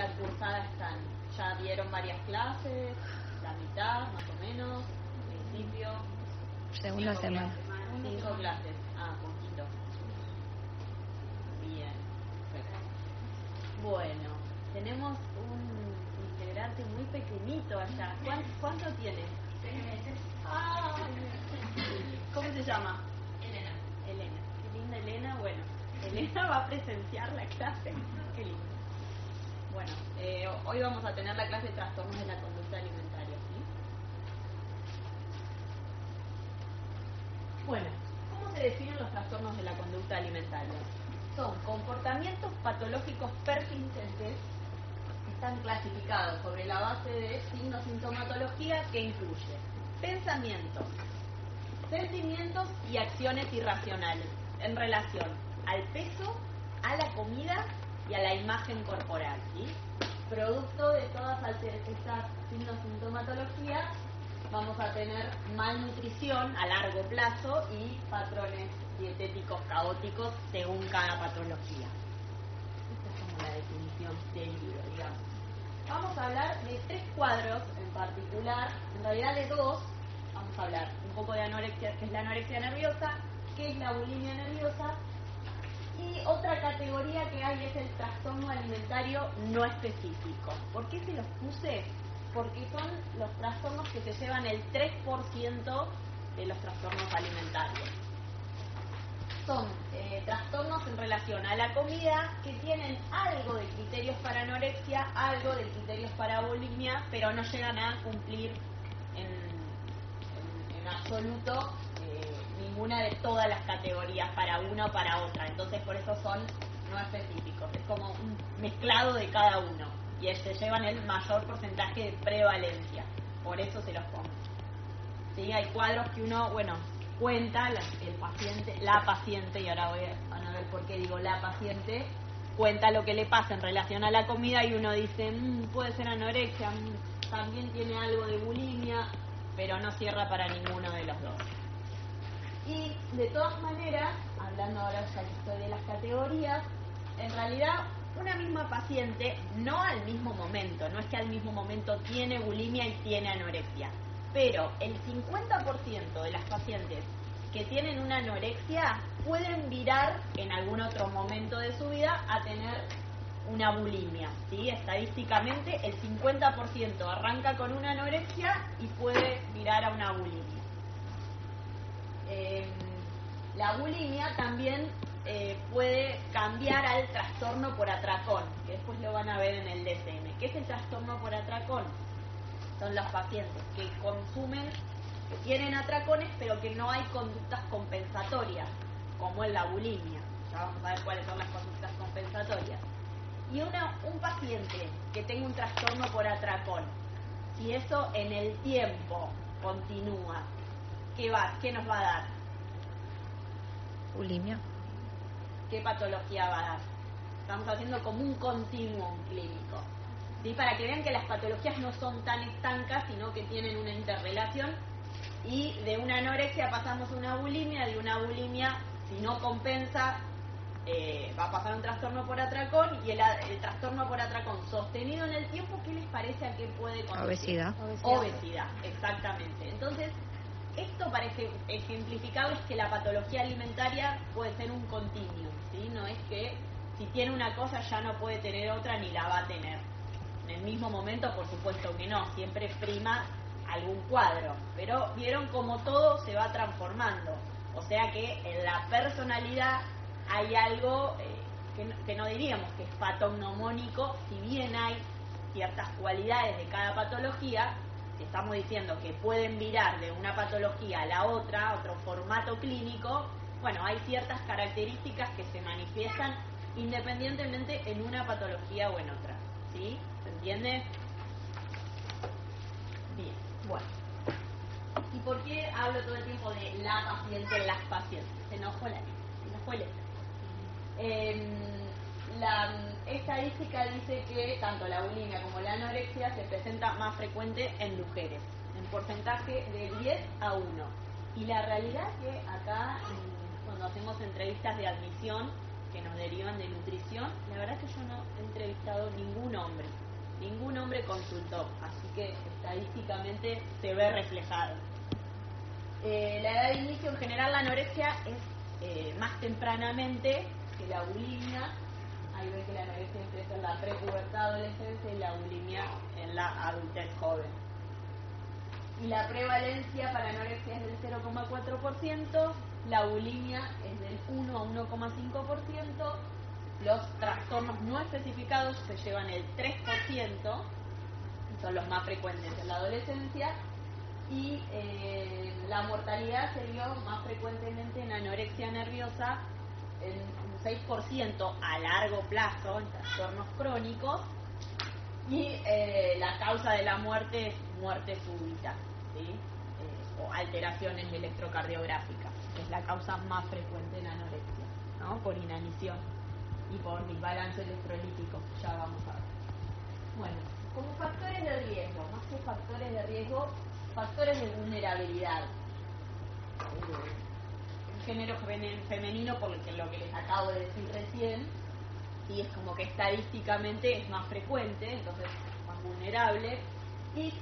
la cursada están? ¿Ya dieron varias clases? ¿La mitad, más o menos? ¿Principio? Segunda semana. 5 clases. Poquito. Bien. Perfecto. Bueno, tenemos un integrante muy pequeñito allá. ¿Cuánto tiene? 6 meses. ¿Cómo se llama? Elena. Elena. Qué linda Elena. Bueno, Elena va a presenciar la clase. Qué lindo. Bueno, hoy vamos a tener la clase de trastornos de la conducta alimentaria, ¿sí? Bueno, ¿cómo se definen los trastornos de la conducta alimentaria? Son comportamientos patológicos persistentes que están clasificados sobre la base de signo-sintomatología que incluye pensamientos, sentimientos y acciones irracionales en relación al peso, a la comida y a la imagen corporal, ¿sí? Producto de todas estas signo-sintomatología vamos a tener malnutrición a largo plazo y patrones dietéticos caóticos según cada patología. Esta es como la definición del libro, digamos. Vamos a hablar de 3 cuadros en particular, en realidad de 2. Vamos a hablar un poco de anorexia, que es la anorexia nerviosa, que es la bulimia nerviosa, y otra categoría que hay es el trastorno alimentario no específico. ¿Por qué se los puse? Porque son los trastornos que se llevan el 3% de los trastornos alimentarios. Son trastornos en relación a la comida que tienen algo de criterios para anorexia, algo de criterios para bulimia, pero no llegan a cumplir en absoluto ninguna de todas las categorías para una o para otra. Entonces por eso son no específicos. Es como un mezclado de cada uno y se llevan el mayor porcentaje de prevalencia. Por eso se los pongo. ¿Sí? Hay cuadros que uno, cuenta, el paciente, la paciente, y ahora van a ver por qué digo la paciente, cuenta lo que le pasa en relación a la comida y uno dice, puede ser anorexia, también tiene algo de bulimia, pero no cierra para ninguno de los dos. Y de todas maneras, hablando ahora ya que estoy de las categorías, en realidad una misma paciente, no al mismo momento, no es que al mismo momento tiene bulimia y tiene anorexia, pero el 50% de las pacientes que tienen una anorexia pueden virar en algún otro momento de su vida a tener una bulimia, ¿sí? Estadísticamente el 50% arranca con una anorexia y puede virar a una bulimia. La bulimia también puede cambiar al trastorno por atracón, que después lo van a ver en el DSM. ¿Qué es el trastorno por atracón? Son los pacientes que consumen, que tienen atracones, pero que no hay conductas compensatorias, como en la bulimia. Ya vamos a ver cuáles son las conductas compensatorias. Y un paciente que tenga un trastorno por atracón, si eso en el tiempo continúa, ¿qué nos va a dar? Bulimia. ¿Qué patología va a dar? Estamos haciendo como un continuum clínico, ¿sí? Para que vean que las patologías no son tan estancas, sino que tienen una interrelación, y de una anorexia pasamos a una bulimia, de una bulimia, si no compensa, va a pasar un trastorno por atracón, y el trastorno por atracón sostenido en el tiempo, ¿qué les parece a qué puede conducir? Obesidad, exactamente. Entonces, esto para ejemplificar es que la patología alimentaria puede ser un continuum, ¿sí? No es que si tiene una cosa ya no puede tener otra ni la va a tener. En el mismo momento, por supuesto que no, siempre prima algún cuadro, pero vieron cómo todo se va transformando. O sea que en la personalidad hay algo que no diríamos que es patognomónico, si bien hay ciertas cualidades de cada patología. Si estamos diciendo que pueden virar de una patología a la otra, otro formato clínico, hay ciertas características que se manifiestan independientemente en una patología o en otra, ¿sí? ¿Se entiende? Bien, bueno. ¿Y por qué hablo todo el tiempo de la paciente, las pacientes? Se enojó la letra, se enojó el La estadística dice que tanto la bulimia como la anorexia se presenta más frecuente en mujeres, en porcentaje de 10 a 1. Y la realidad que acá, cuando hacemos entrevistas de admisión que nos derivan de nutrición, la verdad es que yo no he entrevistado hospitalizado ningún hombre consultó, así que estadísticamente se ve reflejado. La edad de inicio, en general, la anorexia es más tempranamente que la bulimia. Ahí ven que la anorexia empieza en la prepubertad, adolescencia, y la bulimia en la adultez joven. Y la prevalencia para anorexia es del 0,4%, la bulimia es del 1 a 1,5%, los trastornos no especificados se llevan el 3%, son los más frecuentes en la adolescencia, y la mortalidad se vio más frecuentemente en anorexia nerviosa, en un 6% a largo plazo, en trastornos crónicos, y la causa de la muerte es muerte súbita, ¿sí? O alteraciones electrocardiográficas, que es la causa más frecuente en anorexia, ¿no? Por inanición y por desbalance electrolítico, ya vamos a ver. Bueno, como factores de riesgo, más que factores de riesgo, factores de vulnerabilidad. El género femenino, por lo que les acabo de decir recién, y es como que estadísticamente es más frecuente, entonces más vulnerable, y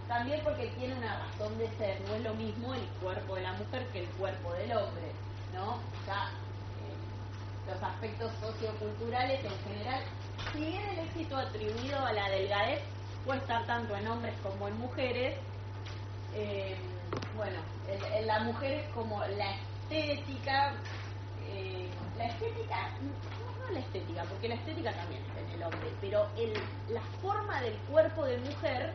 también porque tiene una razón de ser. No es lo mismo el cuerpo de la mujer que el cuerpo del hombre, ¿no? Ya los aspectos socioculturales en general, si bien el éxito atribuido a la delgadez puede estar tanto en hombres como en mujeres, bueno, la mujer es como la estética, no la estética, porque la estética también está en el hombre, pero la forma del cuerpo de mujer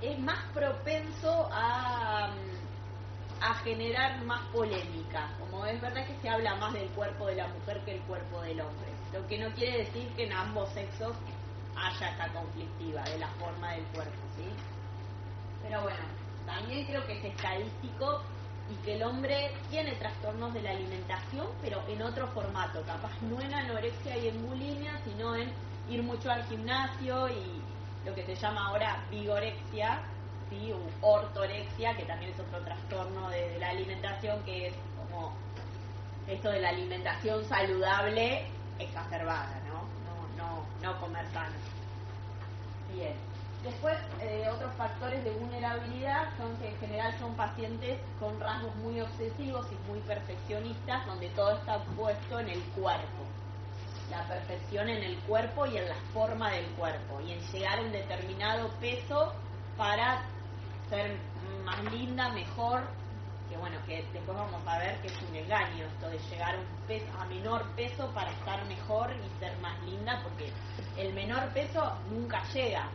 es más propenso a generar más polémica. Como es verdad que se habla más del cuerpo de la mujer que el cuerpo del hombre, lo que no quiere decir que en ambos sexos haya esta conflictiva de la forma del cuerpo, ¿sí? Pero bueno, también creo que es estadístico y que el hombre tiene trastornos de la alimentación, pero en otro formato, capaz no en anorexia y en bulimia, sino en ir mucho al gimnasio y lo que se llama ahora vigorexia, ¿sí? U ortorexia, que también es otro trastorno de la alimentación, que es como esto de la alimentación saludable exacerbada, no comer sano. Bien. Después, otros factores de vulnerabilidad son que en general son pacientes con rasgos muy obsesivos y muy perfeccionistas, donde todo está puesto en el cuerpo. La perfección en el cuerpo y en la forma del cuerpo, y en llegar a un determinado peso para ser más linda, mejor, que bueno, que después vamos a ver que es un engaño esto de llegar a menor peso para estar mejor y ser más linda, porque el menor peso nunca llega.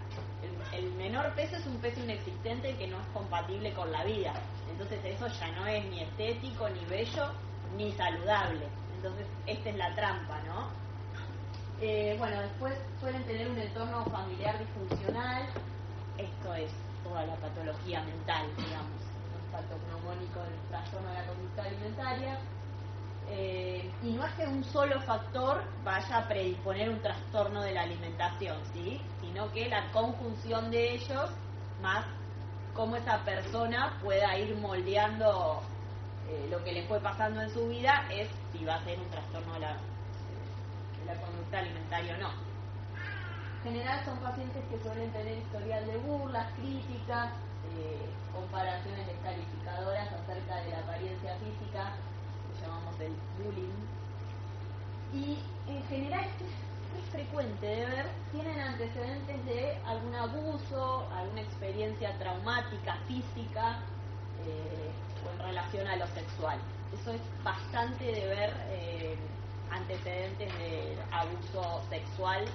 El menor peso es un peso inexistente que no es compatible con la vida, entonces eso ya no es ni estético, ni bello, ni saludable. Entonces esta es la trampa, ¿no? Bueno, después suelen tener un entorno familiar disfuncional. Esto es toda la patología mental, digamos, un patognomónico del trastorno de la conducta alimentaria. Y no es que un solo factor vaya a predisponer un trastorno de la alimentación, ¿sí? Sino que la conjunción de ellos, más cómo esa persona pueda ir moldeando lo que le fue pasando en su vida, es si va a ser un trastorno de la conducta alimentaria o no. En general son pacientes que suelen tener historial de burlas, críticas, comparaciones descalificadoras acerca de la apariencia física, que llamamos el bullying. Y en general es frecuente de ver, tienen antecedentes de algún abuso, alguna experiencia traumática, física, o en relación a lo sexual. Eso es bastante de ver antecedentes de abuso sexual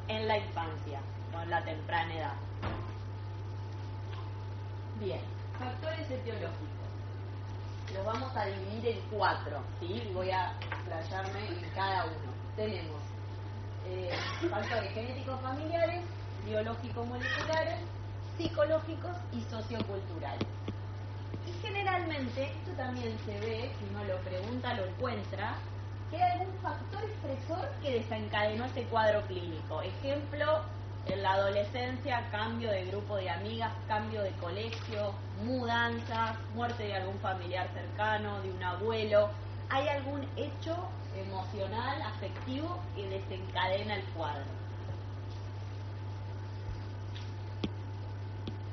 en la infancia o en la temprana edad. Bien, factores etiológicos. Los vamos a dividir en 4, ¿sí? Voy a explayarme en cada uno. Tenemos factores genéticos familiares, biológicos moleculares, psicológicos y socioculturales. Y generalmente, esto también se ve, si uno lo pregunta, lo encuentra, que hay algún factor estresor que desencadenó este cuadro clínico. Ejemplo, en la adolescencia, cambio de grupo de amigas, cambio de colegio, mudanza, muerte de algún familiar cercano, de un abuelo. Hay algún hecho emocional, afectivo, que desencadena el cuadro.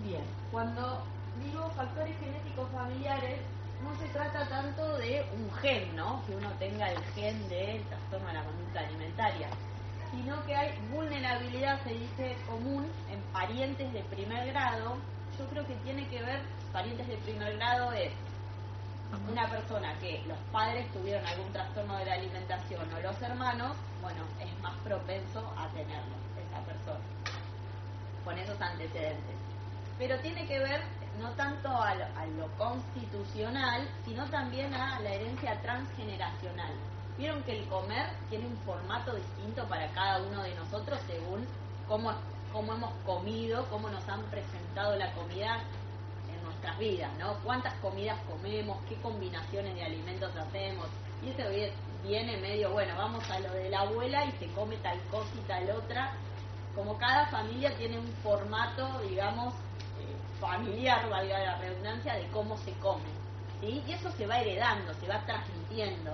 Bien, cuando digo factores genéticos familiares, no se trata tanto de un gen, ¿no? Que uno tenga el gen del trastorno de la conducta alimentaria, sino que hay vulnerabilidad, se dice, común en parientes de primer grado. Yo creo que tiene que ver, parientes de primer grado es una persona que los padres tuvieron algún trastorno de la alimentación o los hermanos, bueno, es más propenso a tenerlo, esa persona, con esos antecedentes. Pero tiene que ver no tanto a lo constitucional, sino también a la herencia transgeneracional. Vieron que el comer tiene un formato distinto para cada uno de nosotros según cómo hemos comido, cómo nos han presentado la comida en nuestras vidas, ¿no? Cuántas comidas comemos, qué combinaciones de alimentos hacemos. Y eso viene medio, bueno, vamos a lo de la abuela y se come tal cosa y tal otra. Como cada familia tiene un formato, digamos, familiar, valga la redundancia, de cómo se come, ¿sí? Y eso se va heredando, se va transmitiendo.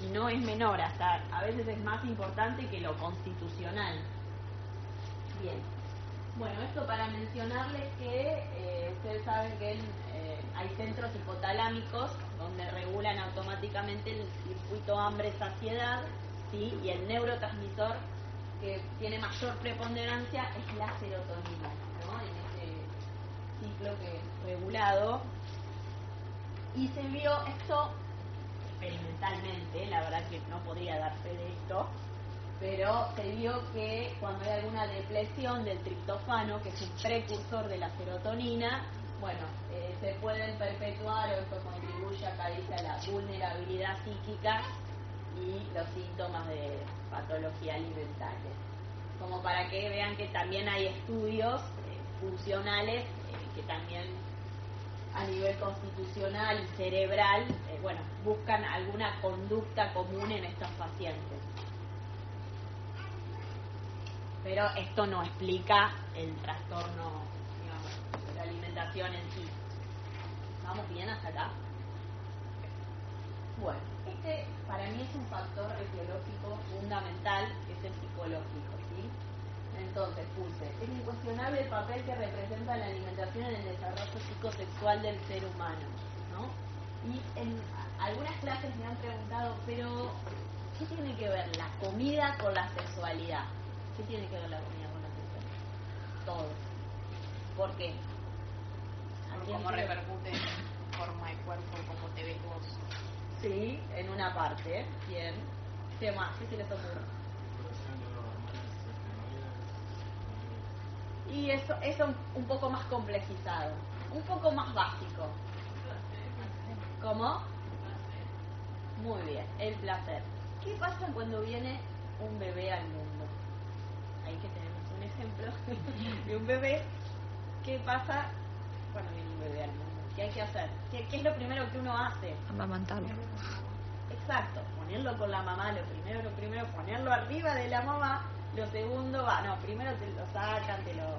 Y no es menor, hasta a veces es más importante que lo constitucional. Bien. Bueno, esto para mencionarles que ustedes saben que hay centros hipotalámicos donde regulan automáticamente el circuito hambre-saciedad, ¿sí? Y el neurotransmisor que tiene mayor preponderancia es la serotonina, ¿no? En ese ciclo que es regulado. Y se vio esto experimentalmente, la verdad que no podría dar fe de esto, pero se vio que cuando hay alguna depresión del triptofano, que es un precursor de la serotonina, bueno, se pueden perpetuar, o esto contribuye acá dice a la vulnerabilidad psíquica y los síntomas de patología alimentaria. Como para que vean que también hay estudios funcionales que también a nivel constitucional y cerebral, bueno, buscan alguna conducta común en estos pacientes. Pero esto no explica el trastorno, digamos, de la alimentación en sí. ¿Vamos bien hasta acá? Bueno, este para mí es un factor etiológico fundamental, que es el psicológico, ¿sí? Entonces puse, es incuestionable el papel que representa la alimentación en el desarrollo psicosexual del ser humano, ¿no? Y en algunas clases me han preguntado, pero ¿qué tiene que ver la comida con la sexualidad? ¿Qué tiene que ver la comida con la sexualidad? Todo. ¿Por qué? ¿Cómo repercute en forma de cuerpo, cómo te ves vos? Sí, en una parte, bien. ¿Qué más? ¿Qué se les ocurre? Y eso un poco más complejizado, un poco más básico. ¿Cómo? Muy bien, el placer. ¿Qué pasa cuando viene un bebé al mundo? Ahí que tenemos un ejemplo de un bebé. ¿Qué pasa cuando viene un bebé al mundo? ¿Qué hay que hacer? ¿Qué es lo primero que uno hace? Amamantarlo. Exacto, ponerlo con la mamá, lo primero, ponerlo arriba de la mamá. Lo segundo, primero te lo sacan, te lo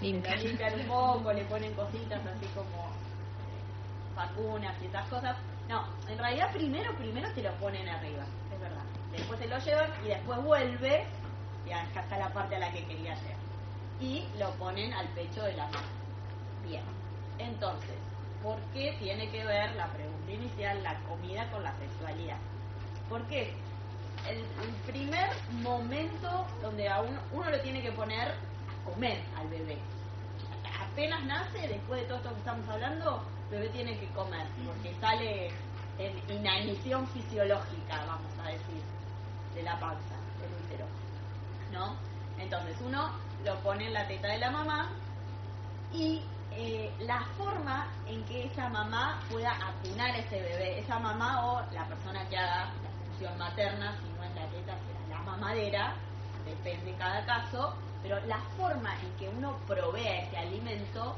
limpian un poco, le ponen cositas así como vacunas y esas cosas. No, en realidad primero te lo ponen arriba, es verdad. Después te lo llevan y después vuelve, y acá está la parte a la que quería llegar. Y lo ponen al pecho de la mamá. Bien, entonces, ¿por qué tiene que ver la pregunta inicial, la comida con la sexualidad? Porque el primer momento donde a uno lo tiene que poner a comer al bebé. Apenas nace, después de todo esto que estamos hablando, el bebé tiene que comer, porque sale en inanición fisiológica, vamos a decir, de la panza, del útero, ¿no? Entonces uno lo pone en la teta de la mamá y la forma en que esa mamá pueda acunar a ese bebé, esa mamá o la persona que haga la función materna, si no es la teta, será la mamadera, depende de cada caso, pero la forma en que uno provee ese alimento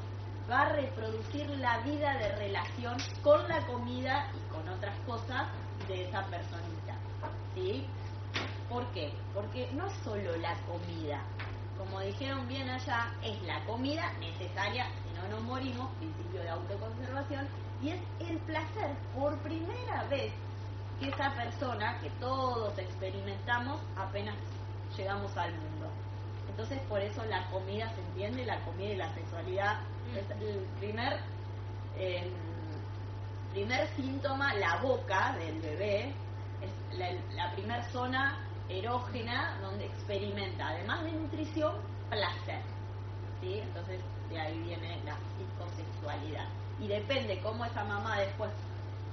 va a reproducir la vida de relación con la comida y con otras cosas de esa personita, ¿sí? ¿Por qué? Porque no es solo la comida, como dijeron bien allá, es la comida necesaria, si no nos morimos, principio de autoconservación, y es el placer por primera vez que esa persona, que todos experimentamos apenas llegamos al mundo. Entonces por eso la comida, ¿se entiende? La comida y la sexualidad es el primer síntoma. La boca del bebé es la primer zona erógena donde experimenta, además de nutrición, placer, ¿sí? Entonces de ahí viene la psicosexualidad, y depende cómo esa mamá después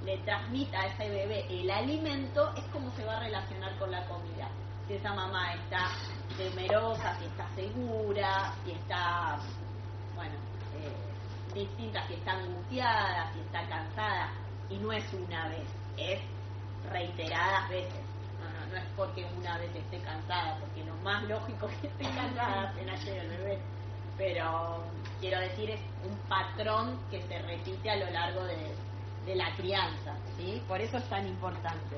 le transmita a ese bebé el alimento, es como se va a relacionar con la comida. Si esa mamá está temerosa, si está segura, si está, distinta, si está angustiada, si está cansada, y no es una vez, es reiteradas veces. No es porque una vez esté cansada, porque lo más lógico es que esté cansada apenas llegue el bebé, pero quiero decir, es un patrón que se repite a lo largo de la crianza, ¿sí? Por eso es tan importante.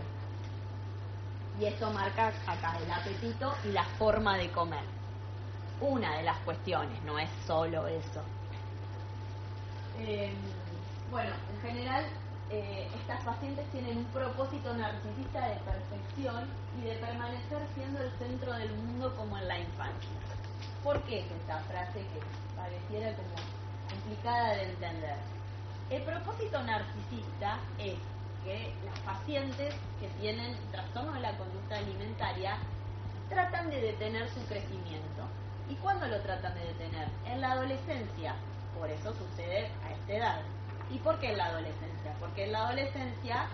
Y esto marca acá el apetito y la forma de comer. Una de las cuestiones, no es solo eso. En general, estas pacientes tienen un propósito narcisista de perfección y de permanecer siendo el centro del mundo como en la infancia. ¿Por qué es esta frase que pareciera como complicada de entender? El propósito narcisista es que las pacientes que tienen trastornos de la conducta alimentaria tratan de detener su crecimiento. ¿Y cuándo lo tratan de detener? En la adolescencia. Por eso sucede a esta edad. ¿Y por qué en la adolescencia? Porque en la adolescencia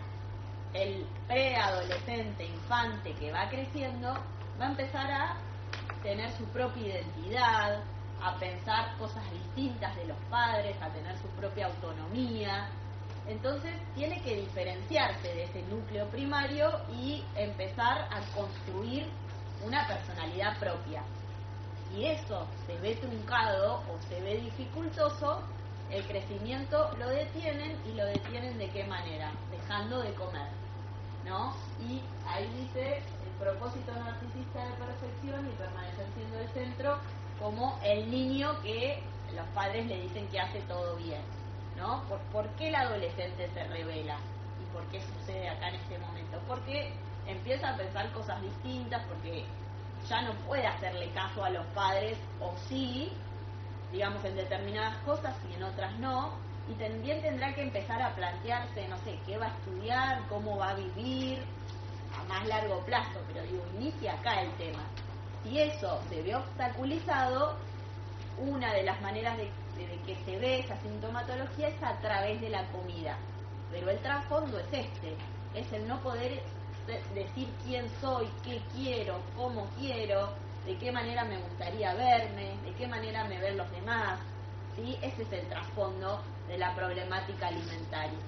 el preadolescente, infante que va creciendo, va a empezar a tener su propia identidad, a pensar cosas distintas de los padres, a tener su propia autonomía. Entonces tiene que diferenciarse de ese núcleo primario y empezar a construir una personalidad propia. Si eso se ve truncado o se ve dificultoso, el crecimiento lo detienen, y lo detienen ¿de qué manera? Dejando de comer, ¿no? Y ahí dice el propósito narcisista de perfección y permanecer siendo el centro, como el niño que los padres le dicen que hace todo bien, ¿no? ¿Por qué el adolescente se revela? ¿Y por qué sucede acá en este momento? Porque empieza a pensar cosas distintas, porque ya no puede hacerle caso a los padres, o sí, digamos, en determinadas cosas y en otras no, y también tendrá que empezar a plantearse, no sé, qué va a estudiar, cómo va a vivir a más largo plazo, pero digo, inicia acá el tema. Si eso se ve obstaculizado, una de las maneras de que se ve esa sintomatología es a través de la comida, pero el trasfondo es es el no poder decir quién soy, qué quiero, cómo quiero, de qué manera me gustaría verme, de qué manera me ven los demás, ¿sí? Ese es el trasfondo de la problemática alimentaria,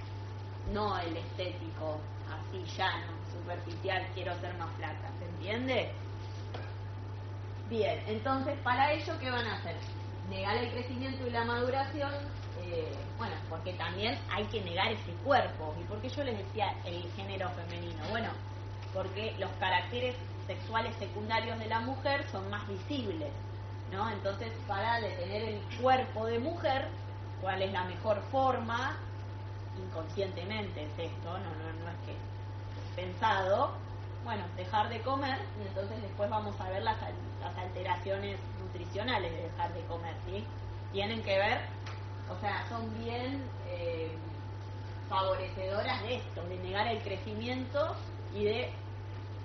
no el estético, así llano, superficial, quiero ser más flaca, ¿se entiende? Bien, entonces para ello, ¿qué van a hacer? Negar el crecimiento y la maduración, porque también hay que negar ese cuerpo. ¿Y por qué yo les decía el género femenino? Bueno, porque los caracteres sexuales secundarios de la mujer son más visibles, ¿no? Entonces, para detener el cuerpo de mujer, ¿cuál es la mejor forma? Inconscientemente es esto, no es que es pensado. Bueno, dejar de comer, y entonces después vamos a ver las alteraciones nutricionales de dejar de comer, ¿sí? Tienen que ver, o sea, son bien favorecedoras de esto, de negar el crecimiento y de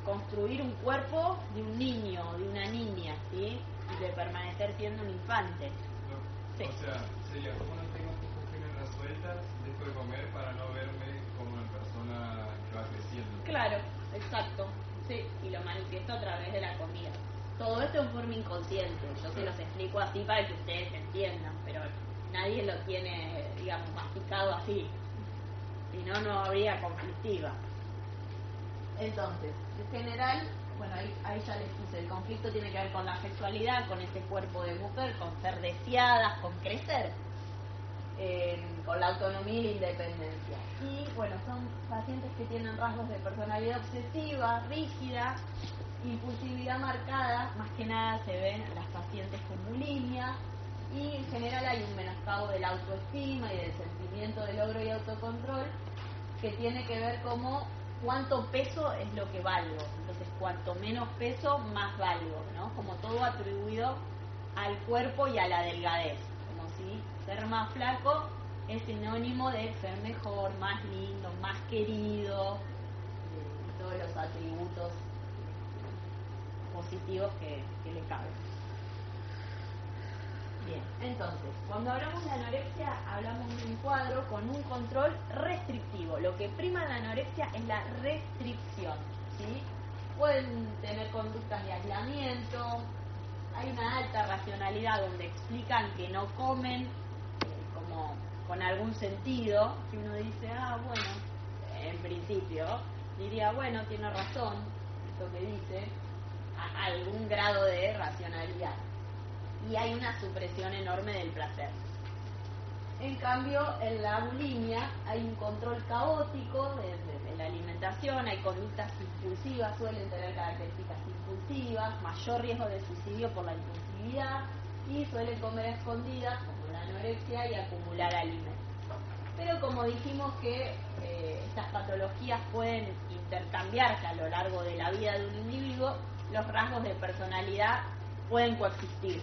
construir un cuerpo de un niño, de una niña, ¿sí? Y de permanecer siendo un infante. No. Sí. O sea, sería como no tengo funciones resueltas, dejo de comer para no verme como una persona que va creciendo. Claro, exacto, sí, y lo manifiesto a través de la comida. Todo esto en forma inconsciente, yo se los explico así para que ustedes entiendan, pero nadie lo tiene, digamos, masticado así, si no, no habría conflictiva. Entonces, en general, ahí ya les puse, el conflicto tiene que ver con la sexualidad, con ese cuerpo de mujer, con ser deseadas, con crecer, con la autonomía y la independencia. Y son pacientes que tienen rasgos de personalidad obsesiva, rígida, impulsividad marcada, más que nada se ven las pacientes con bulimia, y en general hay un menoscabo de la autoestima y del sentimiento de logro y autocontrol, que tiene que ver como cuánto peso es lo que valgo. Entonces, cuanto menos peso, más valgo, ¿no? Como todo atribuido al cuerpo y a la delgadez. Como si ser más flaco es sinónimo de ser mejor, más lindo, más querido, todos los atributos positivos que le caben. Bien, entonces, cuando hablamos de anorexia, hablamos de un cuadro con un control restrictivo. Lo que prima en la anorexia es la restricción, ¿sí? Pueden tener conductas de aislamiento, hay una alta racionalidad donde explican que no comen como con algún sentido, que uno dice, bueno, en principio, diría, bueno, tiene razón, esto que dice, a algún grado de racionalidad. Y hay una supresión enorme del placer. En cambio, en la bulimia hay un control caótico de la alimentación, hay conductas impulsivas, suelen tener características impulsivas, mayor riesgo de suicidio por la impulsividad y suelen comer a escondidas, como la anorexia, y acumular alimentos. Pero como dijimos que estas patologías pueden intercambiarse a lo largo de la vida de un individuo, los rasgos de personalidad pueden coexistir.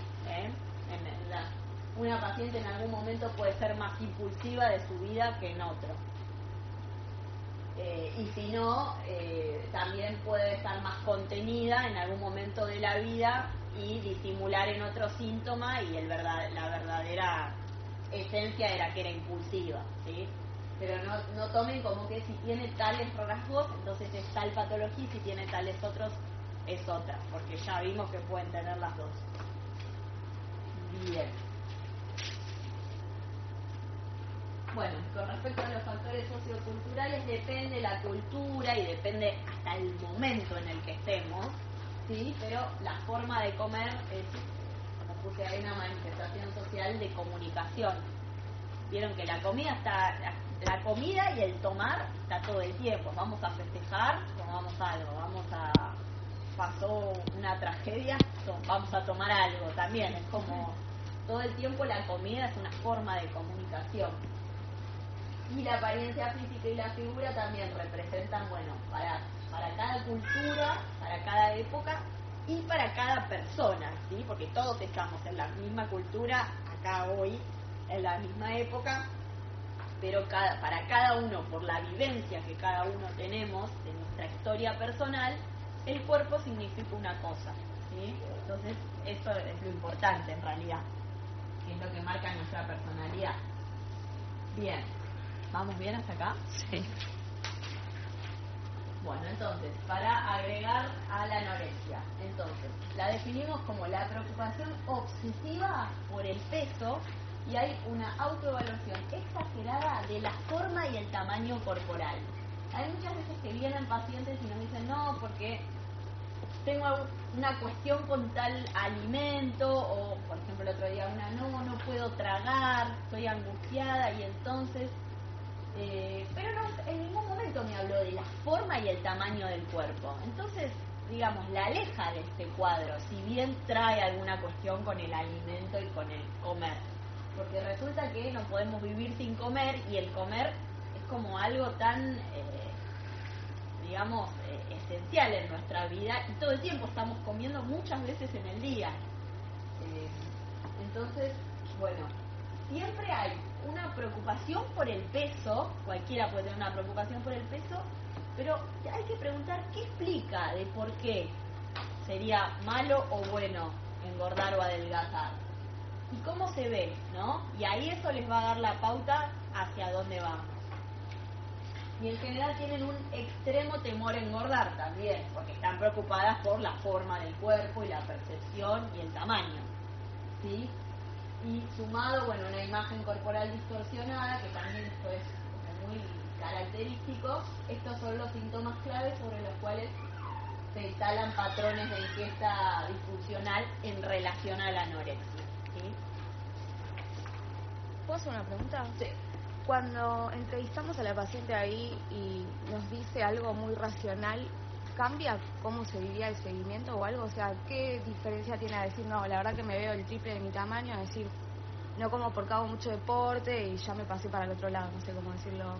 Una paciente en algún momento puede ser más impulsiva de su vida que en otro. Y si no, también puede estar más contenida en algún momento de la vida y disimular en otro síntoma, y la verdadera esencia era que era impulsiva, ¿sí? Pero no tomen como que si tiene tales rasgos, entonces es tal patología, y si tiene tales otros, es otra, porque ya vimos que pueden tener las dos. Bien. Bueno, con respecto a los factores socioculturales, depende la cultura y depende hasta el momento en el que estemos, ¿sí? Pero la forma de comer es, como puse ahí, una manifestación social de comunicación. Vieron que la comida y el tomar está todo el tiempo. Vamos a festejar, tomamos algo. Pasó una tragedia, vamos a tomar algo también. Es como todo el tiempo la comida es una forma de comunicación. Y la apariencia física y la figura también representan, bueno, para cada cultura, para cada época y para cada persona, ¿sí? Porque todos estamos en la misma cultura, acá hoy, en la misma época, pero para cada uno, por la vivencia que cada uno tenemos de nuestra historia personal, el cuerpo significa una cosa, ¿sí? Entonces, eso es lo importante en realidad, que es lo que marca nuestra personalidad. Bien, ¿vamos bien hasta acá? Sí. Bueno, entonces, para agregar a la anorexia, entonces, la definimos como la preocupación obsesiva por el peso, y hay una autoevaluación exagerada de la forma y el tamaño corporal. Hay muchas veces que vienen pacientes y nos dicen, no, porque tengo una cuestión con tal alimento, o por ejemplo el otro día no puedo tragar, estoy angustiada, y entonces, pero no, en ningún momento me habló de la forma y el tamaño del cuerpo. Entonces, digamos, la aleja de este cuadro, si bien trae alguna cuestión con el alimento y con el comer. Porque resulta que no podemos vivir sin comer, y el comer es como algo tan, digamos, esencial en nuestra vida, y todo el tiempo estamos comiendo muchas veces en el día. Entonces, bueno, siempre hay una preocupación por el peso, cualquiera puede tener una preocupación por el peso, pero hay que preguntar qué explica de por qué sería malo o bueno engordar o adelgazar. Y cómo se ve, ¿no? Y ahí eso les va a dar la pauta hacia dónde vamos. Y en general tienen un extremo temor a engordar también, porque están preocupadas por la forma del cuerpo y la percepción y el tamaño, ¿sí? Y sumado, bueno, una imagen corporal distorsionada, que también esto es muy característico, estos son los síntomas claves sobre los cuales se instalan patrones de ingesta disfuncional en relación a la anorexia. ¿Sí? ¿Puedo hacer una pregunta? Sí. Cuando entrevistamos a la paciente ahí y nos dice algo muy racional, ¿cambia cómo se diría el seguimiento o algo? O sea, ¿qué diferencia tiene a decir, no, la verdad que me veo el triple de mi tamaño, a decir, no como porque hago mucho deporte y ya me pasé para el otro lado, no sé cómo decirlo?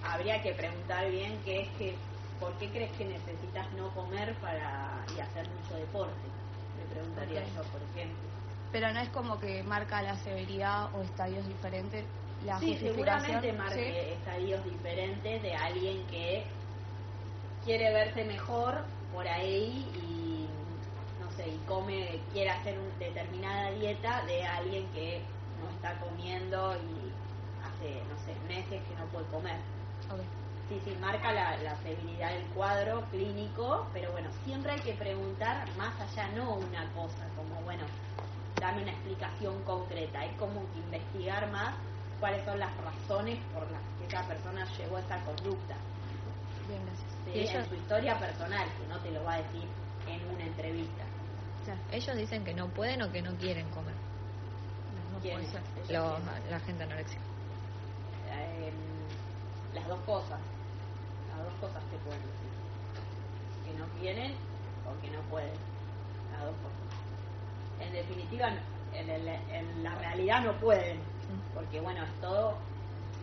Habría que preguntar bien qué es que ¿por qué crees que necesitas no comer y hacer mucho deporte? Me preguntaría yo, por ejemplo. Pero no es como que marca la severidad o estadios diferentes. La sí, justificación, seguramente marque estadios diferentes de alguien que quiere verse mejor por ahí y no sé, y quiere hacer una determinada dieta de alguien que no está comiendo y hace, no sé, meses que no puede comer. Okay. Sí, marca la severidad del cuadro clínico, pero bueno, siempre hay que preguntar más allá, no una cosa como, bueno, dame una explicación concreta, hay como que investigar más cuáles son las razones por las que esa persona llevó esa conducta. Bien, gracias. Sí, en su historia personal, que no te lo va a decir en una entrevista. Claro. Ellos dicen que no pueden o que no quieren comer. No ¿Quién puede es? ser. La gente anoréxica. Las dos cosas te pueden decir. Que no quieren o que no pueden. Las dos cosas. En definitiva, en la realidad no pueden, porque bueno, es todo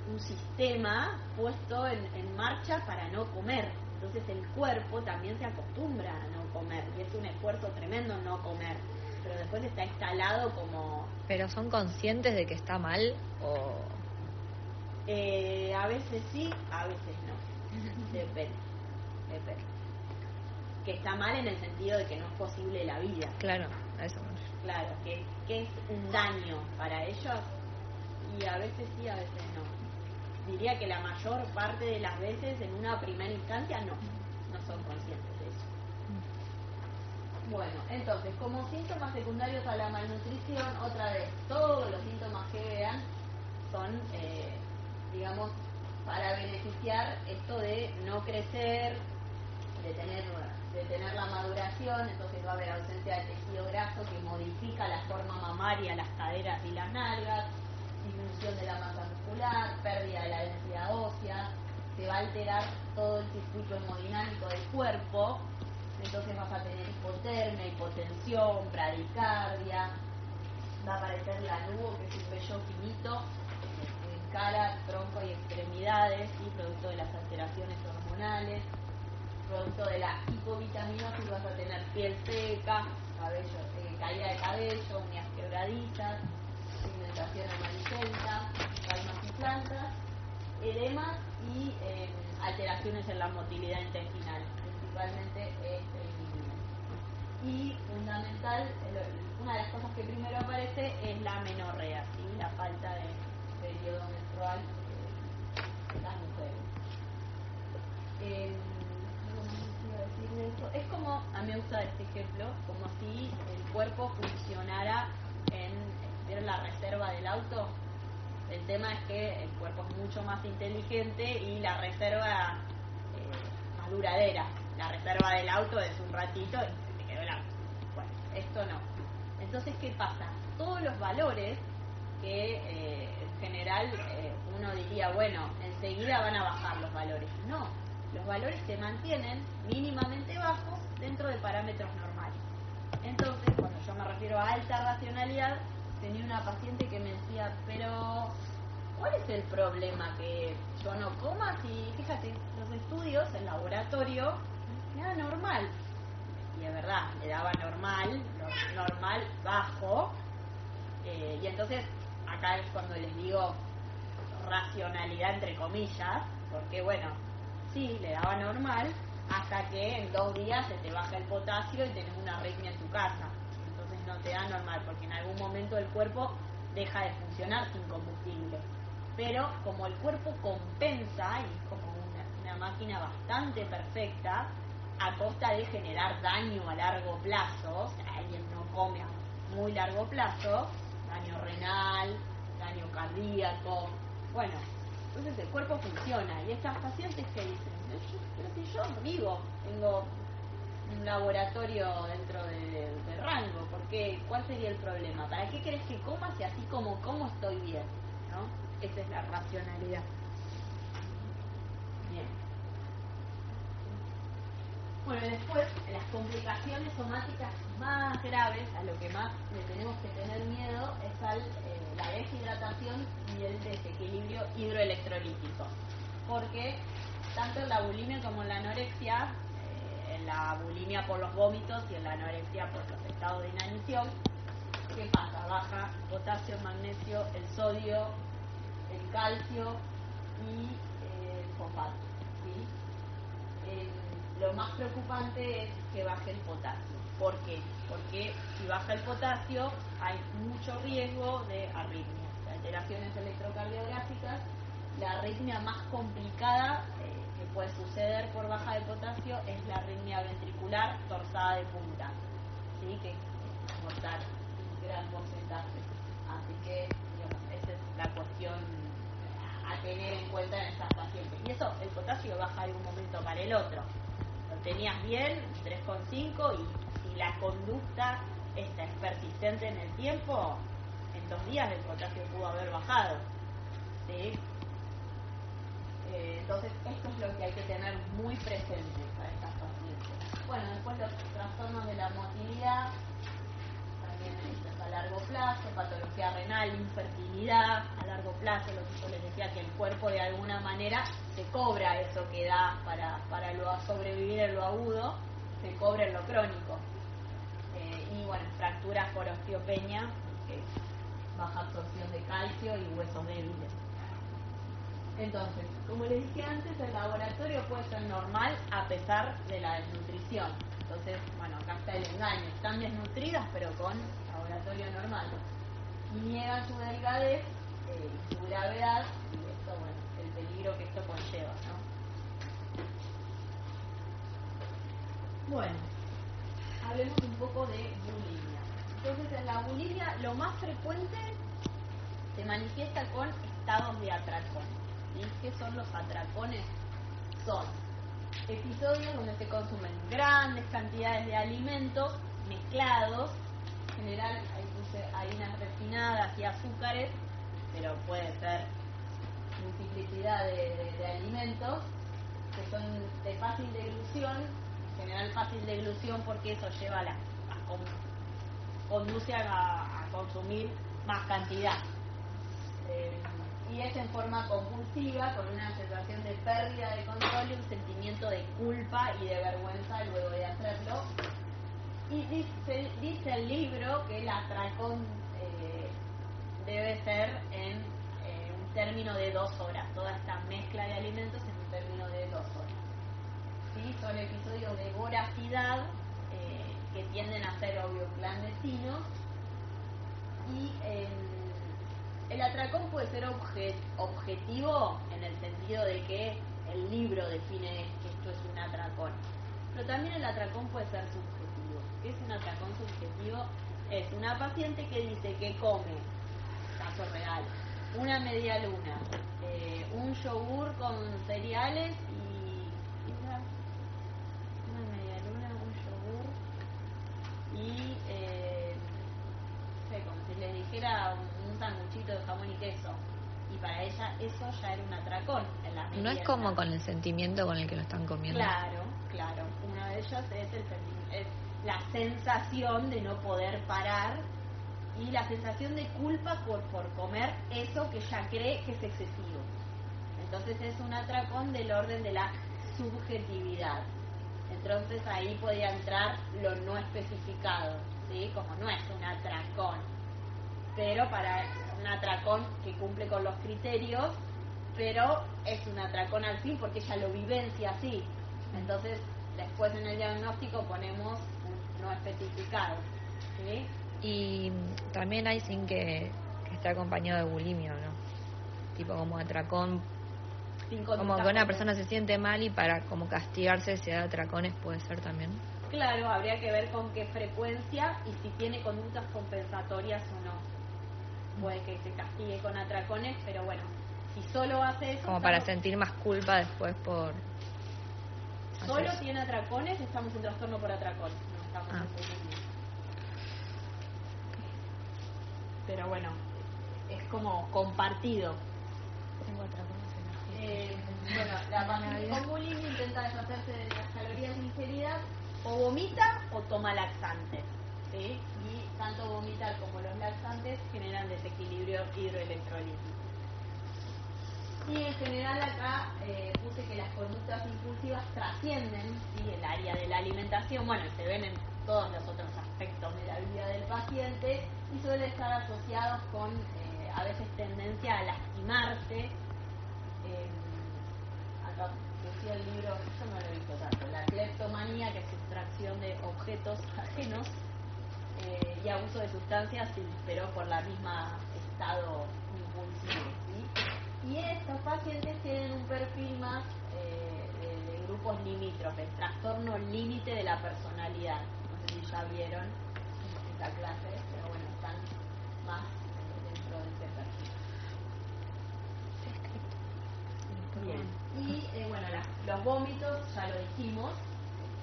un sistema puesto en marcha para no comer. Entonces el cuerpo también se acostumbra a no comer y es un esfuerzo tremendo no comer, pero después está instalado como... ¿Pero son conscientes de que está mal o...? A veces sí, a veces no. Depende. Que está mal en el sentido de que no es posible la vida. Claro, a eso me refiero. Claro, que es un daño para ellos y a veces sí, a veces no. Diría que la mayor parte de las veces en una primera instancia no son conscientes de eso. Bueno, entonces, como síntomas secundarios a la malnutrición, otra vez, todos los síntomas que vean son, digamos, para beneficiar esto de no crecer, de tener la maduración. Entonces va a haber ausencia de tejido graso que modifica la forma mamaria, las caderas y las nalgas, disminución de la masa muscular, pérdida de la densidad ósea, se va a alterar todo el circuito hemodinámico del cuerpo, entonces vas a tener hipotermia, hipotensión, bradicardia, va a aparecer lanugo, que es un vello finito en cara, tronco y extremidades, ¿sí? Producto de las alteraciones hormonales, producto de la hipovitaminosis vas a tener piel seca, caída de cabello, uñas quebradizas, pigmentación amarillenta, palmas y plantas, edemas y alteraciones en la motilidad intestinal, principalmente estreñimiento. Y fundamental, una de las cosas que primero aparece es la menorrea, ¿sí? La falta de periodo menstrual de las mujeres. Es como, a mí me gusta este ejemplo, como si el cuerpo funcionara ¿vieron la reserva del auto? El tema es que el cuerpo es mucho más inteligente y la reserva más duradera. La reserva del auto es un ratito y se te quedó el auto. Bueno, esto no. Entonces, ¿qué pasa? Todos los valores que en general uno diría, bueno, enseguida van a bajar los valores. No, los valores se mantienen mínimamente bajos dentro de parámetros normales. Entonces, cuando yo me refiero a alta racionalidad, tenía una paciente que me decía, pero ¿cuál es el problema? Que yo no coma, si fíjate, los estudios, el laboratorio, me da normal. Y es verdad, le daba normal bajo, y entonces acá es cuando les digo racionalidad entre comillas, porque bueno, sí, le daba normal, hasta que en 2 días se te baja el potasio y tenés una arritmia en tu casa. Entonces no te da normal, porque en algún momento el cuerpo deja de funcionar sin combustible. Pero como el cuerpo compensa, y es como una máquina bastante perfecta, a costa de generar daño a largo plazo, o sea, alguien no come a muy largo plazo, daño renal, daño cardíaco, bueno, entonces el cuerpo funciona. Y estas pacientes que dicen, pero si yo vivo, tengo un laboratorio dentro de rango, porque ¿cuál sería el problema? ¿Para qué crees que comas si así como estoy bien? ¿No? Esa es la racionalidad. Bien. Bueno, y después, las complicaciones somáticas más graves, a lo que más le tenemos que tener miedo, es la deshidratación y el desequilibrio hidroelectrolítico. Porque tanto en la bulimia como en la anorexia, en la bulimia por los vómitos y en la anorexia por los estados de inanición, ¿qué pasa? Baja potasio, magnesio, el sodio, el calcio y el fosfato, ¿sí? Lo más preocupante es que baje el potasio. ¿Por qué? Porque si baja el potasio hay mucho riesgo de arritmias, de alteraciones electrocardiográficas. La arritmia más complicada que puede suceder por baja de potasio es la arritmia ventricular torzada de punta, ¿sí? Que es mortal, un gran porcentaje. Así que, digamos, esa es la cuestión a tener en cuenta en estas pacientes. Y eso, el potasio baja de un momento para el otro. Lo tenías bien, 3,5, y si la conducta esta es persistente en el tiempo, en 2 días el potasio pudo haber bajado, ¿sí? Entonces esto es lo que hay que tener muy presente para estas pacientes. Bueno, después los trastornos de la motilidad, también es a largo plazo, patología renal, infertilidad a largo plazo, lo que yo les decía, que el cuerpo de alguna manera se cobra eso que da para sobrevivir en lo agudo, se cobra en lo crónico. Y bueno, fracturas por osteopenia, que es baja absorción de calcio y huesos débiles. Entonces, como les dije antes, el laboratorio puede ser normal a pesar de la desnutrición. Entonces, bueno, acá está el engaño. Están desnutridas, pero con laboratorio normal. Y niegan su delgadez y su gravedad, y esto, bueno, el peligro que esto conlleva, ¿no? Bueno, hablemos un poco de bulimia. Entonces, en la bulimia, lo más frecuente se manifiesta con estados de atracón. ¿Y qué son los atracones? Son episodios donde se consumen grandes cantidades de alimentos mezclados, en general ahí puse harinas refinadas y azúcares, pero puede ser multiplicidad de alimentos que son de fácil deglución, en general fácil deglución porque eso lleva conduce a consumir más cantidad. Y es en forma compulsiva, con una sensación de pérdida de control y un sentimiento de culpa y de vergüenza luego de hacerlo. Y dice el libro que el atracón debe ser en un término de 2 horas, toda esta mezcla de alimentos en un término de 2 horas. ¿Sí? Son episodios de voracidad que tienden a ser obvio clandestinos, y el atracón puede ser objetivo en el sentido de que el libro define que esto es un atracón, pero también el atracón puede ser subjetivo. ¿Qué es un atracón subjetivo? Es una paciente que dice que come, caso real, una media luna, un yogur con cereales y una media luna, un yogur y como si les dijera un sanguchito de jamón y queso, y para ella eso ya era un atracón en la merienda. No es como con el sentimiento con el que lo están comiendo. Claro, una de ellas es la sensación de no poder parar y la sensación de culpa por comer eso que ya cree que es excesivo. Entonces es un atracón del orden de la subjetividad. Entonces ahí podía entrar lo no especificado, ¿sí? Como no es un atracón, pero para un atracón que cumple con los criterios, pero es un atracón al fin porque ella lo vivencia así. Entonces después en el diagnóstico ponemos un no especificado, ¿sí? Y también hay sin que esté acompañado de bulimia, ¿no? Tipo como atracón, como que una persona se siente mal y para como castigarse si da atracones puede ser también. Claro, habría que ver con qué frecuencia y si tiene conductas compensatorias o no. Puede que se castigue con atracones, pero bueno, si solo hace eso... Como para sentir más culpa después por... Solo tiene atracones, estamos en trastorno por atracón, no estamos en bulimia. Pero bueno, es como compartido. Tengo atracones en la bueno, la paciente con bulimia intenta deshacerse de las calorías ingeridas, o vomita o toma laxantes, ¿sí? Y tanto vomitar como los laxantes generan desequilibrio hidroelectrolítico. Y en general acá puse que las conductas impulsivas trascienden, ¿sí?, el área de la alimentación, bueno, se ven en todos los otros aspectos de la vida del paciente y suele estar asociados con a veces tendencia a lastimarse. Acá decía el libro, yo no lo he visto tanto, la cleptomanía, que es sustracción de objetos ajenos, y abuso de sustancias, pero por la misma estado impulsivo, ¿sí? Y estos pacientes tienen un perfil más de grupos limítrofes, trastorno límite de la personalidad. No sé si ya vieron esta clase, pero bueno, están más dentro de ese perfil. Bien. Y bueno, los vómitos, ya lo dijimos.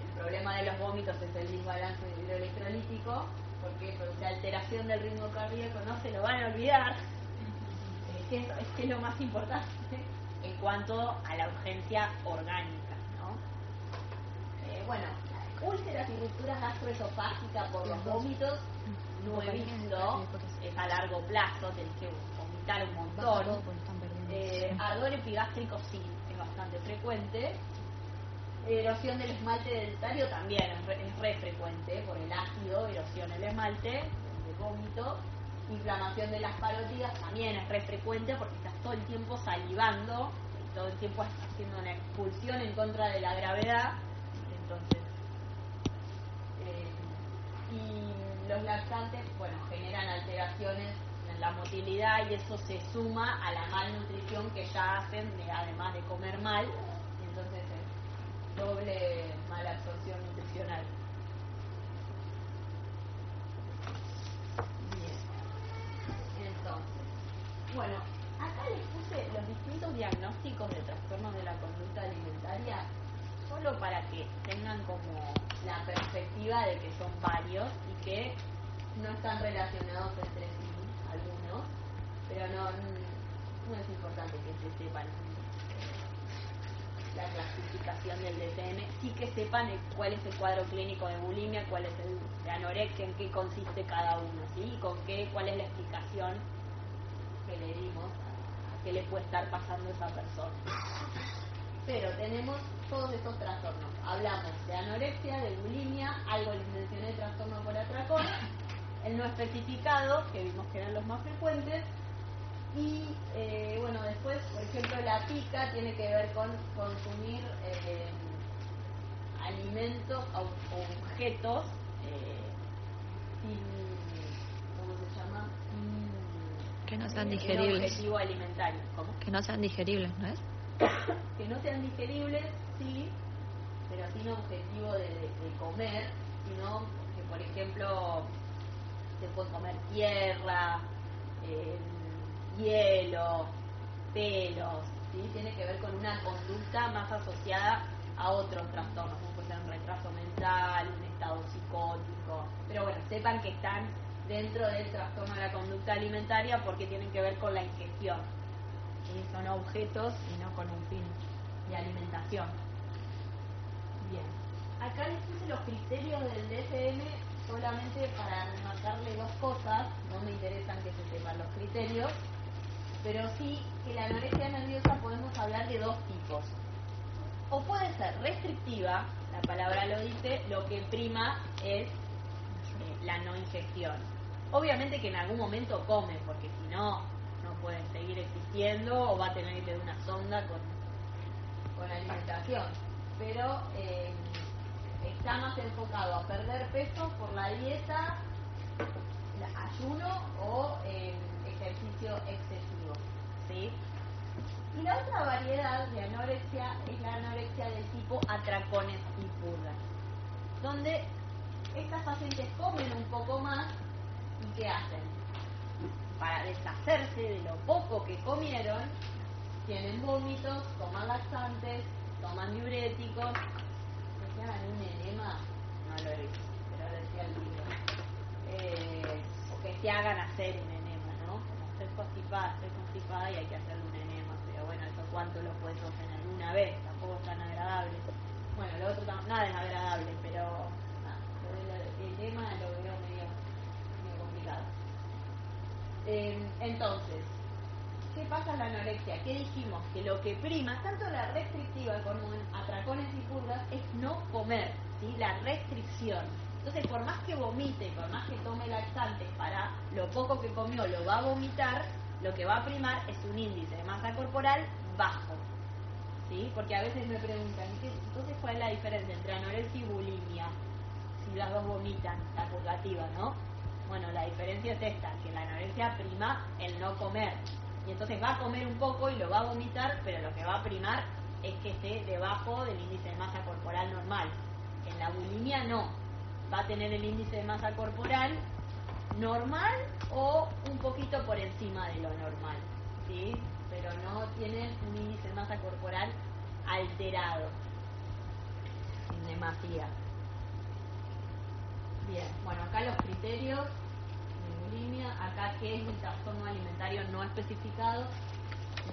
El problema de los vómitos es el desbalance hidroelectrolítico, porque produce alteración del ritmo cardíaco, no se lo van a olvidar, que es lo más importante en cuanto a la urgencia orgánica, ¿no? Bueno, úlceras y rupturas gastroesofágicas por los vómitos no he visto, es a largo plazo, tenés que vomitar un montón. Ardor epigástrico sí, es bastante frecuente. Erosión del esmalte dentario también es re frecuente, por el ácido erosiona el esmalte, el vómito. Inflamación de las parótidas también es re frecuente porque estás todo el tiempo salivando y todo el tiempo estás haciendo una expulsión en contra de la gravedad. Entonces, y los laxantes, bueno, generan alteraciones en la motilidad y eso se suma a la malnutrición que ya hacen, además de comer mal, y entonces es doble malabsorción nutricional. Bien, entonces, bueno, acá les puse los distintos diagnósticos de trastornos de la conducta alimentaria solo para que tengan como la perspectiva de que son varios y que no están relacionados entre sí algunos, pero no es importante que se sepan la clasificación del DSM, sí que sepan cuál es el cuadro clínico de bulimia, cuál es el de anorexia, en qué consiste cada uno, ¿sí? Y cuál es la explicación que le dimos a qué le puede estar pasando a esa persona. Pero tenemos todos estos trastornos. Hablamos de anorexia, de bulimia, algo les mencioné de trastorno por atracón, el no especificado, que vimos que eran los más frecuentes, y bueno, después, por ejemplo, la pica tiene que ver con consumir alimentos o objetos sin, ¿cómo se llama? Que no sean digeribles. Un objetivo alimentario. ¿Cómo? Que no sean digeribles, ¿no es? Que no sean digeribles, sí, pero sin objetivo de comer, sino que, por ejemplo, se puede comer tierra, hielo, pelos, ¿sí? Tiene que ver con una conducta más asociada a otros trastornos, como puede ser un retraso mental, un estado psicótico, pero bueno, sepan que están dentro del trastorno de la conducta alimentaria porque tienen que ver con la ingestión, ¿sí? Son objetos y no con un fin de alimentación. Bien, acá les puse los criterios del DSM solamente para remarcarle dos cosas, no me interesan que se sepan los criterios, pero sí que la anorexia nerviosa podemos hablar de dos tipos. O puede ser restrictiva, la palabra lo dice, lo que prima es la no ingestión. Obviamente que en algún momento come, porque si no, no pueden seguir existiendo o va a tener que tener una sonda con alimentación. Pero está más enfocado a perder peso por la dieta, ayuno o ejercicio excesivo, ¿sí? Y la otra variedad de anorexia es la anorexia del tipo atracones y purgas, donde estas pacientes comen un poco más y ¿qué hacen? Para deshacerse de lo poco que comieron, tienen vómitos, toman laxantes, toman diuréticos. ¿Que se hagan un enema? No lo he visto, pero lo decía el libro. O que se hagan hacer un enema, ¿no? Como estoy constipada y hay que hacerle un enema. Pero bueno, eso cuánto lo puedes sostener una vez, tampoco es tan agradable. Bueno, lo otro nada es agradable, pero nada, el enema lo veo medio complicado. Entonces, ¿qué pasa en la anorexia? ¿Qué dijimos? Que lo que prima, tanto la restrictiva como en atracones y purgas, es no comer, ¿sí? La restricción. Entonces, por más que vomite, por más que tome laxantes para lo poco que comió, lo va a vomitar, lo que va a primar es un índice de masa corporal bajo, ¿sí? Porque a veces me preguntan, entonces, ¿cuál es la diferencia entre anorexia y bulimia? Si las dos vomitan, la purgativa, ¿no? Bueno, la diferencia es esta, que la anorexia prima el no comer. Y entonces va a comer un poco y lo va a vomitar, pero lo que va a primar es que esté debajo del índice de masa corporal normal. En la bulimia no. Va a tener el índice de masa corporal normal o un poquito por encima de lo normal, ¿sí? Pero no tienen un índice de masa corporal alterado, sin demasía. Bien, bueno, acá los criterios de bulimia, acá qué es un trastorno alimentario no especificado,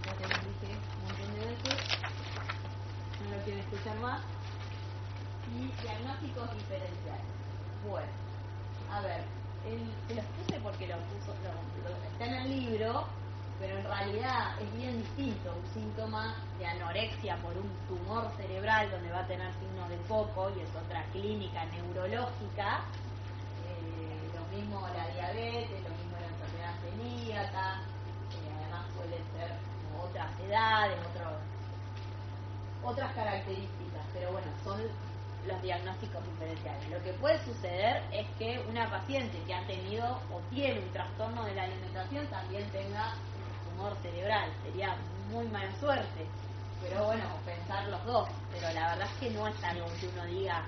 ya te lo dije un montón de veces, no lo quiero escuchar más, y diagnósticos diferenciales. Bueno, a ver, se los puse porque lo está en el libro, pero en realidad es bien distinto un síntoma de anorexia por un tumor cerebral donde va a tener signos de foco y es otra clínica neurológica, lo mismo la diabetes, lo mismo la enfermedad celíaca, además suelen ser como otras edades, otras características, pero bueno, son los diagnósticos diferenciales. Lo que puede suceder es que una paciente que ha tenido o tiene un trastorno de la alimentación también tenga tumor cerebral. Sería muy mala suerte, pero bueno, pensar los dos. Pero la verdad es que no es algo que uno diga,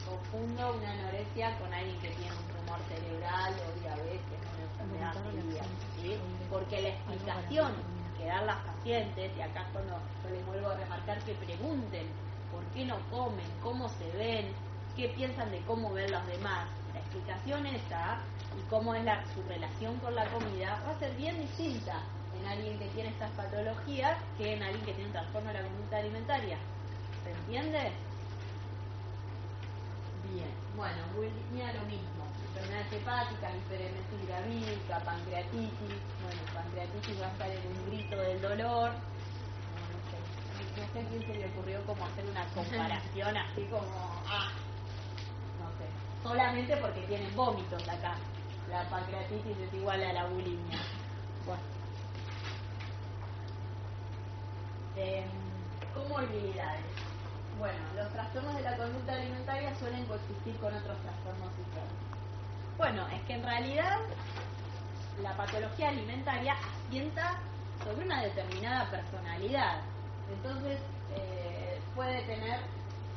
confundo una anorexia con alguien que tiene un tumor cerebral o diabetes o una enfermedad celíaca, ¿sí? Porque la explicación que dan las pacientes, y acá es cuando yo les vuelvo a remarcar que pregunten por qué no comen, cómo se ven, qué piensan de cómo ven los demás. La explicación esa y cómo es su relación con la comida va a ser bien distinta en alguien que tiene estas patologías que en alguien que tiene un trastorno de la conducta alimentaria. ¿Se entiende? Bien, bueno, bulimia lo mismo. Enfermedades hepáticas, hiperemesis gravídica, pancreatitis. Bueno, pancreatitis va a estar en un grito del dolor. No sé a quién se le ocurrió como hacer una comparación así como, no sé, solamente porque tienen vómitos acá. La pancreatitis es igual a la bulimia. Bueno. Comorbilidades. Bueno, los trastornos de la conducta alimentaria suelen coexistir con otros trastornos psicológicos. Bueno, es que en realidad la patología alimentaria asienta sobre una determinada personalidad. Entonces, puede tener